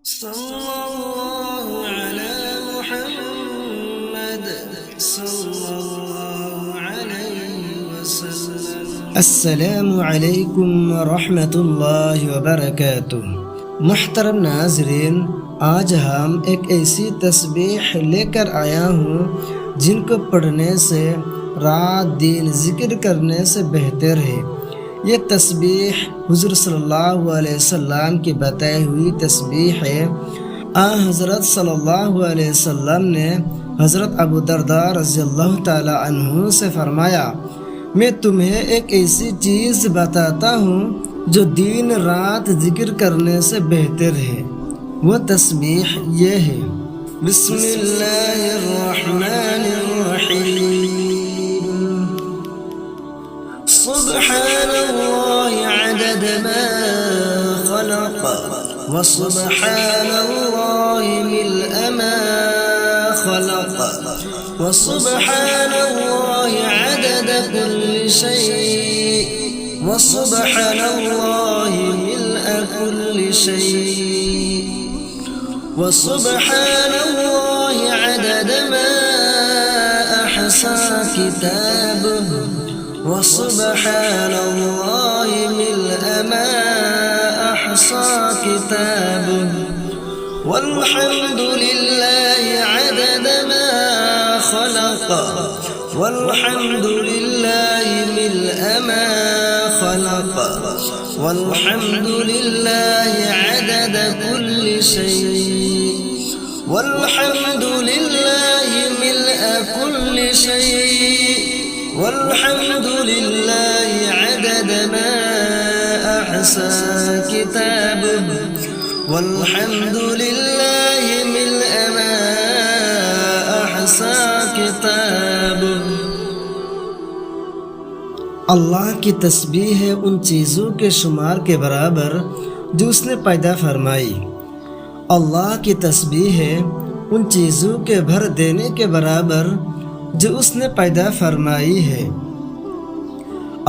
صلى الله على محمد صلى الله عليه وسلم. السلام علیکم ورحمۃ اللہ وبرکاتہ. محترم ناظرین، آج ہم ایک ایسی تسبیح لے کر آیا ہوں جن کو پڑھنے سے رات دن ذکر کرنے سے بہتر ہے. یہ تسبیح حضور صلی اللہ علیہ وسلم کی بتائی ہوئی تسبیح ہے. حضرت صلی اللہ علیہ وسلم نے حضرت ابو درداء رضی اللہ تعالی عنہ سے فرمایا، میں تمہیں ایک ایسی چیز بتاتا ہوں جو دن رات ذکر کرنے سے بہتر ہے. وہ تسبیح یہ ہے: بسم اللہ الرحمن الرحیم، سبحان اللہ عدد ما خلق، وسبحان اللہ ملء ما خلق، وسبحان اللہ عدد كل شيء، وسبحان اللہ ملء كل شيء، وسبحان اللہ عدد ما احصى كتابه، وسبحان اللہ ملء ما احصى كتابه، والحمد لله عدد ما خلق، والحمد لله ملء ما خلق، والحمد لله عدد كل شيء، والحمد لله ملء كل شيء، والحمد لله عدد ما احصى كتابه، والحمد لله ملء ما احصى كتابه. اللہ کی تسبیح ہے ان چیزوں کے شمار کے برابر جو اس نے پیدا فرمائی. اللہ کی تسبیح ہے ان چیزوں کے بھر دینے کے برابر جو اس نے پیدا فرمائی ہے.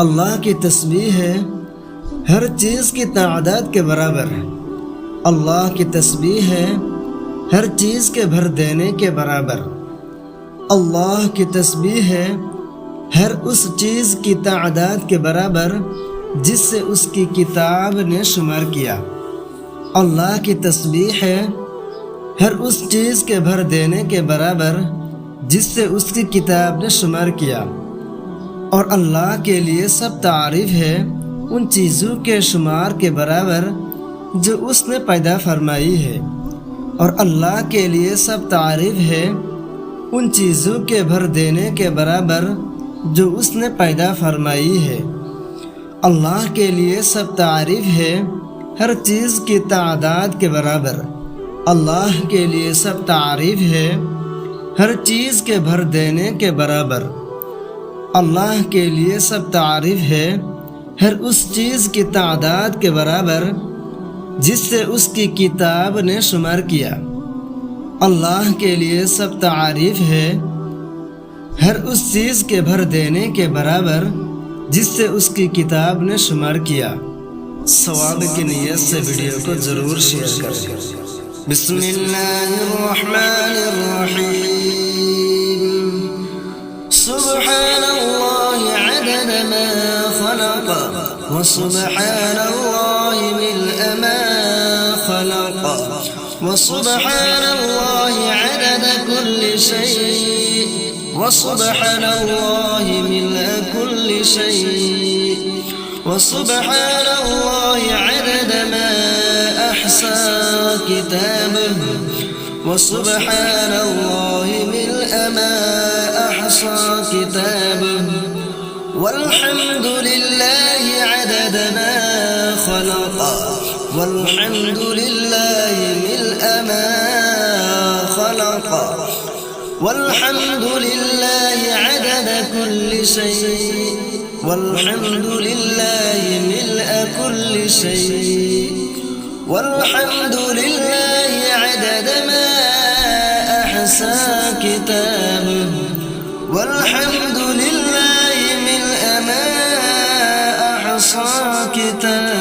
اللہ کی تسبیح ہے ہر چیز کی تعداد کے برابر. اللہ کی تسبیح ہے ہر چیز کے بھر دینے کے برابر. اللہ کی تسبیح ہے ہر اس چیز کی تعداد کے برابر جس سے اس کی کتاب نے شمار کیا. اللہ کی تسبیح ہے ہر اس چیز کے بھر دینے کے برابر جس سے اس کی کتاب نے شمار کیا. اور اللہ کے لیے سب تعریف ہے ان چیزوں کے شمار کے برابر جو اس نے پیدا فرمائی ہے. اور اللہ کے لیے سب تعریف ہے ان چیزوں کے بھر دینے کے برابر جو اس نے پیدا فرمائی ہے. اللہ کے لیے سب تعریف ہے ہر چیز کی تعداد کے برابر. اللہ کے لیے سب تعریف ہے ہر چیز کے بھر دینے کے برابر. اللہ کے لیے سب تعریف ہے ہر اس چیز کی تعداد کے برابر جس سے اس کی کتاب نے شمار کیا. اللہ کے لیے سب تعریف ہے ہر اس چیز کے بھر دینے کے برابر جس سے اس کی کتاب نے شمار کیا. ثواب کی نیت سے ویڈیو کو ضرور شیئر کریں. بسم اللہ الرحمن الرحیم، سبحان اللہ عدد ما خلق، وسبحان اللہ ملء ما خلق، وسبحان اللہ عدد كل شيء، وسبحان اللہ ملء كل شيء، وسبحان اللہ عدد ما احصى كتابه، وسبحان اللہ ملء ما احصى كتابه، والحمد لله عدد ما خلق، والحمد لله ملء ما خلق، والحمد لله عدد كل شيء، والحمد لله ملء كل شيء، والحمد لله عدد ما احصى كتابه، والحمد لله ملء ما احصى كتابه.